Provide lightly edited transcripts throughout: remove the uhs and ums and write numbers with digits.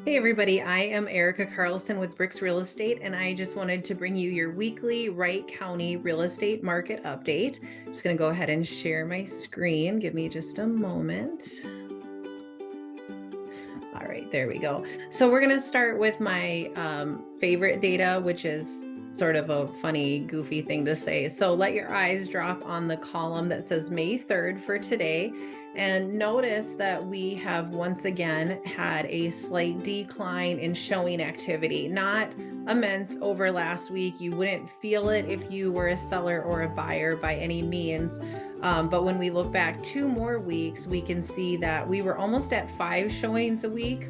Hey everybody, I am Erica Carlson with BRIX Real Estate, and I just wanted to bring you your weekly Wright County real estate market update. I'm just going to go ahead and share my screen. Give me just a moment. All right, there we go. So we're going to start with my favorite data, which is sort of a funny, goofy thing to say. So let your eyes drop on the column that says May 3rd for today. And notice that we have once again had a slight decline in showing activity, not immense over last week. You wouldn't feel it if you were a seller or a buyer by any means. But when we look back 2 more weeks, we can see that we were almost at 5 showings a week.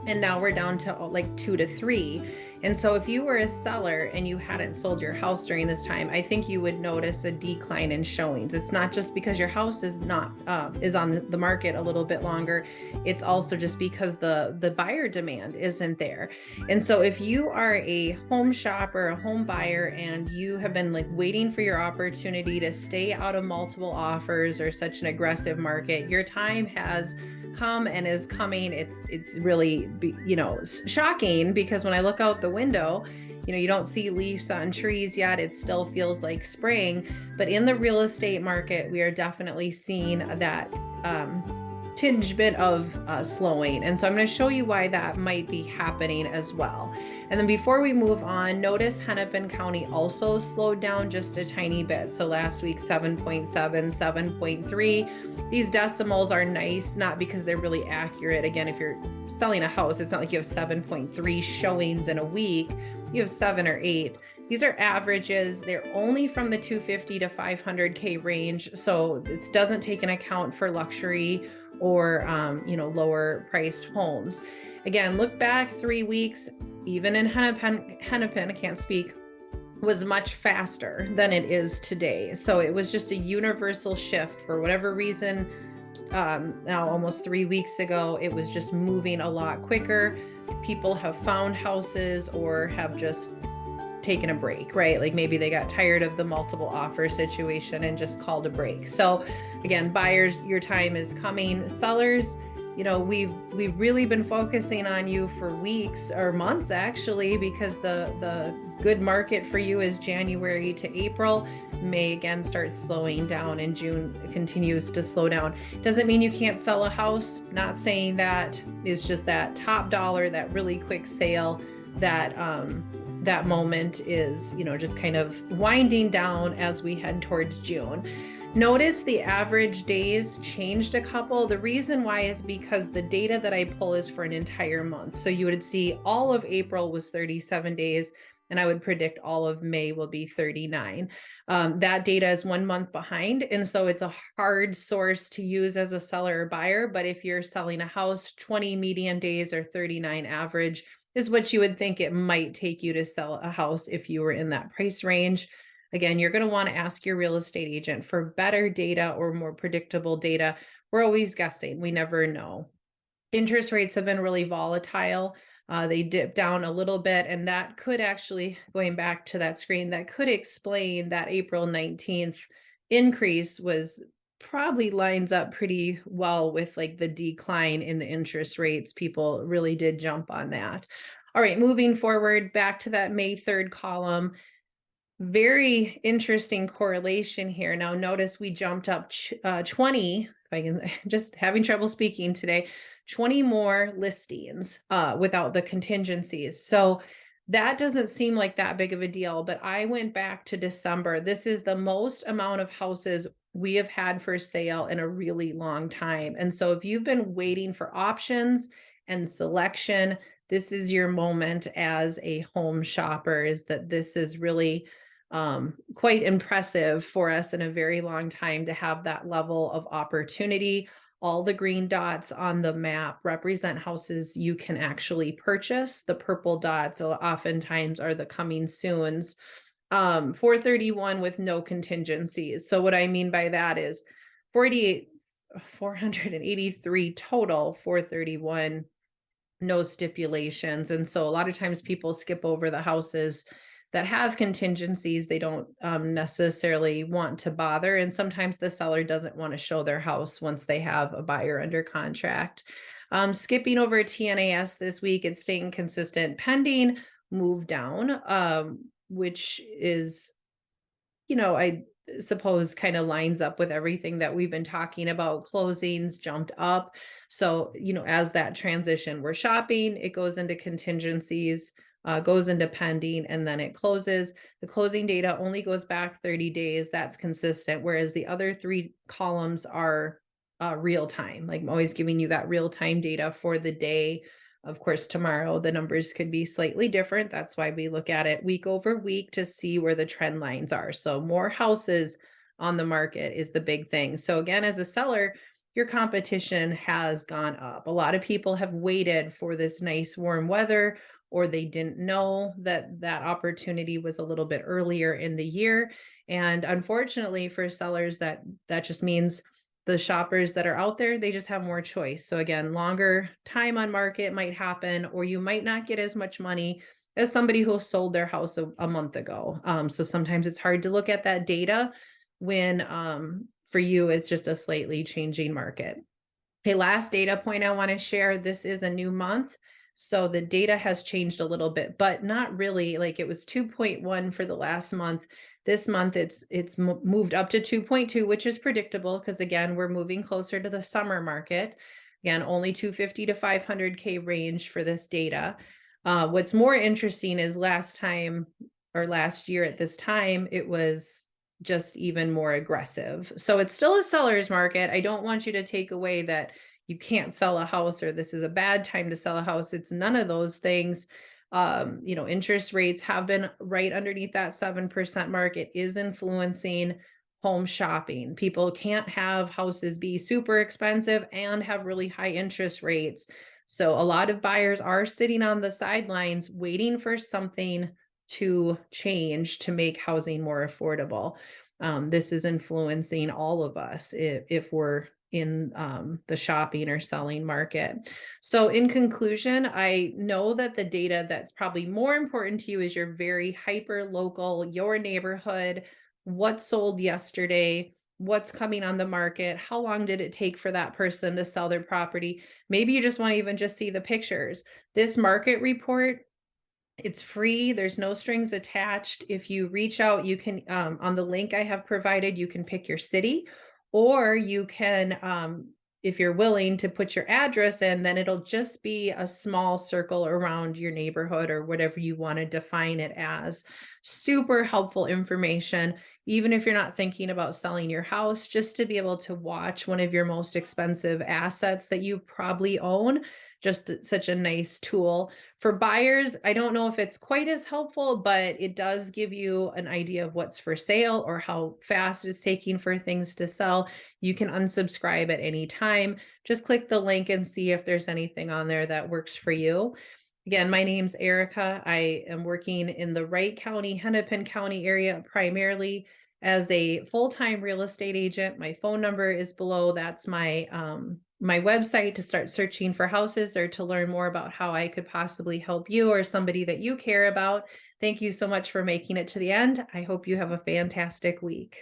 And now we're down to like 2 to 3. And so if you were a seller and you hadn't sold your house during this time, I think you would notice a decline in showings. It's not just because your house is not is on the market a little bit longer. It's also just because the buyer demand isn't there. And so if you are a home shopper, a home buyer, and you have been like waiting for your opportunity to stay out of multiple offers or such an aggressive market, your time has come and is coming. It's really, shocking, because when I look out the window, you don't see leaves on trees yet. It still feels like spring, but in the real estate market, we are definitely seeing that tinge bit of slowing. And so I'm going to show you why that might be happening as well. And then before we move on, notice Hennepin County also slowed down just a tiny bit. So last week, 7.7, 7.3. These decimals are nice, not because they're really accurate. Again, if you're selling a house, it's not like you have 7.3 showings in a week. You have 7 or 8. These are averages. They're only from the 250 to 500K range. So this doesn't take into account for luxury or, lower priced homes. Again, look back 3 weeks, even in Hennepin, I can't speak, was much faster than it is today. So it was just a universal shift for whatever reason. Now almost 3 weeks ago, it was just moving a lot quicker. People have found houses or have just taken a break, right? Like maybe they got tired of the multiple offer situation and just called a break. So again, buyers, your time is coming. Sellers, we've really been focusing on you for weeks or months actually, because the good market for you is January to April. May again starts slowing down, and June continues to slow down. Doesn't mean you can't sell a house. Not saying that. Is just that top dollar, that really quick sale, that moment is, just kind of winding down as we head towards June. Notice the average days changed a couple. The reason why is because the data that I pull is for an entire month. So you would see all of April was 37 days, and I would predict all of May will be 39. That data is 1 month behind. And so it's a hard source to use as a seller or buyer. But if you're selling a house, 20 median days or 39 average is what you would think it might take you to sell a house if you were in that price range. Again, you're going to want to ask your real estate agent for better data or more predictable data. We're always guessing. We never know. Interest rates have been really volatile. They dipped down a little bit, and that could actually, going back to that screen, that could explain that April 19th increase was probably lines up pretty well with like the decline in the interest rates. People really did jump on that. All right, moving forward back to that May 3rd column. Very interesting correlation here. Now notice we jumped up 20, if I can, just having trouble speaking today, 20 more listings without the contingencies. So that doesn't seem like that big of a deal, but I went back to December. This is the most amount of houses we have had for sale in a really long time. And so if you've been waiting for options and selection, this is your moment as a home shopper, is that this is really quite impressive for us in a very long time to have that level of opportunity. All the green dots on the map represent houses you can actually purchase. The purple dots oftentimes are the coming soons. 431 with no contingencies. So what I mean by that is 483 total, 431 no stipulations. And so a lot of times people skip over the houses that have contingencies. They don't necessarily want to bother. And sometimes the seller doesn't want to show their house once they have a buyer under contract. Skipping over TNAS this week, it's staying consistent pending move down, which is, I suppose kind of lines up with everything that we've been talking about. Closings jumped up. So, as that transition, we're shopping, it goes into contingencies, goes into pending, and then it closes. The closing data only goes back 30 days. That's consistent. Whereas the other three columns are real time. Like I'm always giving you that real time data for the day. Of course, tomorrow the numbers could be slightly different. That's why we look at it week over week to see where the trend lines are. So more houses on the market is the big thing. So again, as a seller, your competition has gone up. A lot of people have waited for this nice warm weather, or they didn't know that that opportunity was a little bit earlier in the year. And unfortunately for sellers, that just means the shoppers that are out there, they just have more choice. So again, longer time on market might happen, or you might not get as much money as somebody who sold their house a month ago. So sometimes it's hard to look at that data when for you, it's just a slightly changing market. Okay, last data point I want to share. This is a new month. So the data has changed a little bit, but not really. Like it was 2.1 for the last month. This month it's moved up to 2.2, which is predictable because again, we're moving closer to the summer market. Again, only 250 to 500K range for this data. What's more interesting is last year at this time, it was just even more aggressive. So it's still a seller's market. I don't want you to take away that you can't sell a house or this is a bad time to sell a house. It's none of those things. Interest rates have been right underneath that 7% mark. It is influencing home shopping. People can't have houses be super expensive and have really high interest rates. So a lot of buyers are sitting on the sidelines waiting for something to change to make housing more affordable. This is influencing all of us if we're in the shopping or selling market. So in conclusion, I know that the data that's probably more important to you is your very hyper local, your neighborhood, what sold yesterday, what's coming on the market, how long did it take for that person to sell their property. Maybe you just want to even just see the pictures. This market report, it's free. There's no strings attached. If you reach out, you can, on the link I have provided, you can pick your city, or you can, if you're willing to put your address in, then it'll just be a small circle around your neighborhood or whatever you want to define it as. Super helpful information, even if you're not thinking about selling your house, just to be able to watch one of your most expensive assets that you probably own. Just such a nice tool. For buyers, I don't know if it's quite as helpful, but it does give you an idea of what's for sale or how fast it's taking for things to sell. You can unsubscribe at any time. Just click the link and see if there's anything on there that works for you. Again, my name's Erica. I am working in the Wright County, Hennepin County area primarily as a full-time real estate agent. My phone number is below. That's my website to start searching for houses or to learn more about how I could possibly help you or somebody that you care about. Thank you so much for making it to the end. I hope you have a fantastic week.